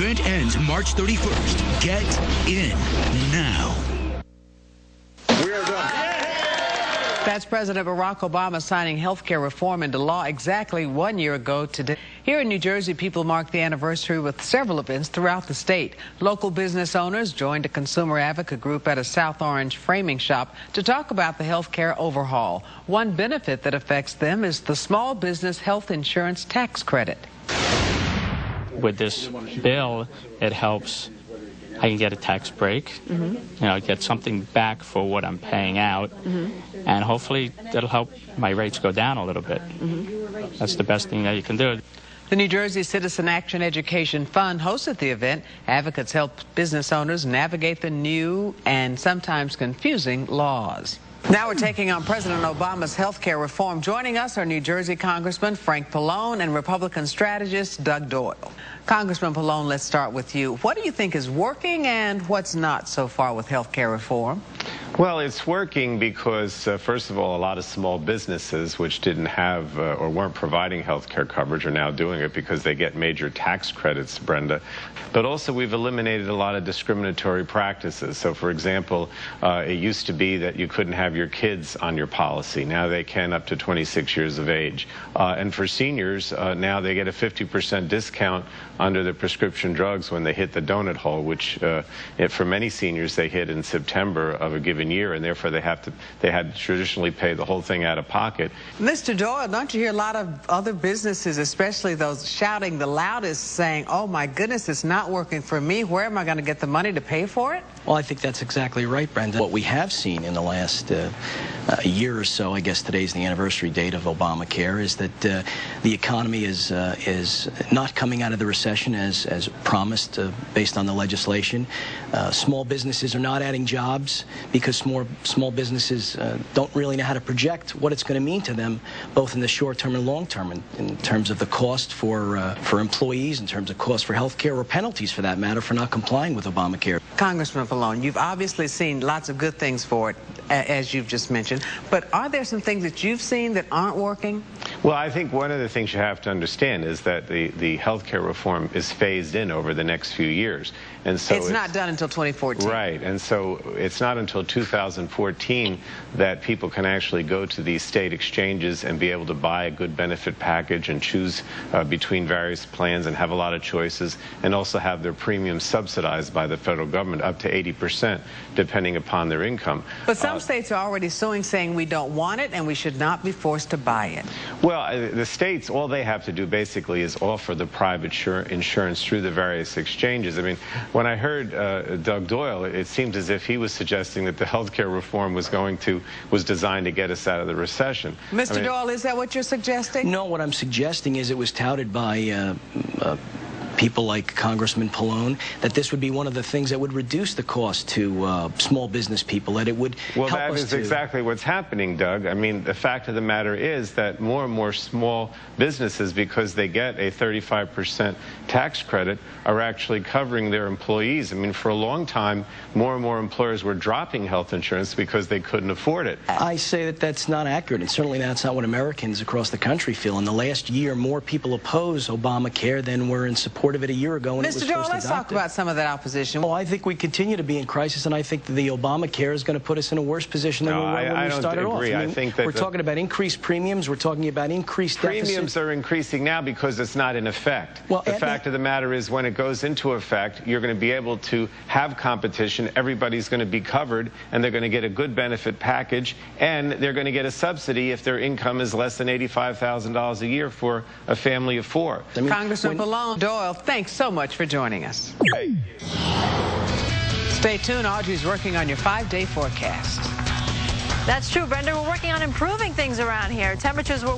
event ends March 31st. Get in now. We are done. That's President Barack Obama signing health care reform into law exactly 1 year ago today. Here in New Jersey, people mark the anniversary with several events throughout the state. Local business owners joined a consumer advocate group at a South Orange framing shop to talk about the health care overhaul. One benefit that affects them is the small business health insurance tax credit. With this bill, it helps. I can get a tax break, get something back for what I'm paying out, and hopefully that'll help my rates go down a little bit. That's the best thing that you can do. The New Jersey Citizen Action Education Fund hosted the event. Advocates help business owners navigate the new and sometimes confusing laws. Now we're taking on President Obama's health care reform. Joining us are New Jersey Congressman Frank Pallone and Republican strategist Doug Doyle. Congressman Pallone, let's start with you. What do you think is working and what's not so far with health care reform? Well, it's working because, first of all, a lot of small businesses which didn't have or weren't providing health care coverage are now doing it because they get major tax credits, Brenda. But also we've eliminated a lot of discriminatory practices. So, for example, it used to be that you couldn't have your kids on your policy. Now they can up to 26 years of age. And for seniors, now they get a 50% discount under the prescription drugs when they hit the donut hole, which for many seniors they hit in September of a given year, and therefore they had to traditionally pay the whole thing out of pocket. Mr. Doyle, don't you hear a lot of other businesses, especially those shouting the loudest, saying, oh my goodness, it's not working for me, where am I going to get the money to pay for it? Well, I think that's exactly right, Brenda. What we have seen in the last year or so, I guess today's the anniversary date of Obamacare, is that the economy is not coming out of the recession as promised based on the legislation. Small businesses are not adding jobs because small businesses don't really know how to project what it's going to mean to them, both in the short term and long term, in terms of the cost for employees, in terms of cost for health care, or penalties for that matter for not complying with Obamacare. Congressman Pallone, you've obviously seen lots of good things for it, as you've just mentioned, but are there some things that you've seen that aren't working? Well, I think one of the things you have to understand is that the health care reform is phased in over the next few years. And so it's not done until 2014. Right, and so it's not until 2014 that people can actually go to these state exchanges and be able to buy a good benefit package and choose between various plans and have a lot of choices, and also have their premiums subsidized by the federal government up to 80%, depending upon their income. But some states are already suing, saying we don't want it and we should not be forced to buy it. Well, the states, all they have to do basically is offer the private insurance through the various exchanges. I mean, when I heard Doug Doyle, it seemed as if he was suggesting that the health care reform was designed to get us out of the recession. Mr. Doyle, is that what you're suggesting? No, what I'm suggesting is it was touted by people like Congressman Pallone that this would be one of the things that would reduce the cost to small business people, that it would help us. Well, that is exactly what's happening, Doug. I mean, the fact of the matter is that more and more small businesses, because they get a 35% tax credit, are actually covering their employees. I mean, for a long time, more and more employers were dropping health insurance because they couldn't afford it. I say that that's not accurate, and certainly that's not what Americans across the country feel. In the last year, more people oppose Obamacare than were in support of it a year ago when it was first adopted. Mr. Doyle, let's talk about some of that opposition. Well, I think we continue to be in crisis, and I think that the Obamacare is going to put us in a worse position than we were when we started off. I think that we're talking about increased premiums. We're talking about increased deficit. Premiums are increasing now because it's not in effect. Well, the fact of the matter is, when it goes into effect, you're going to be able to have competition. Everybody's going to be covered, and they're going to get a good benefit package, and they're going to get a subsidy if their income is less than $85,000 a year for a family of four. I mean, Congressman Pallone, Doyle, thanks so much for joining us. Hey. Stay tuned. Audrey's working on your 5-day forecast. That's true, Brenda. We're working on improving things around here. Temperatures were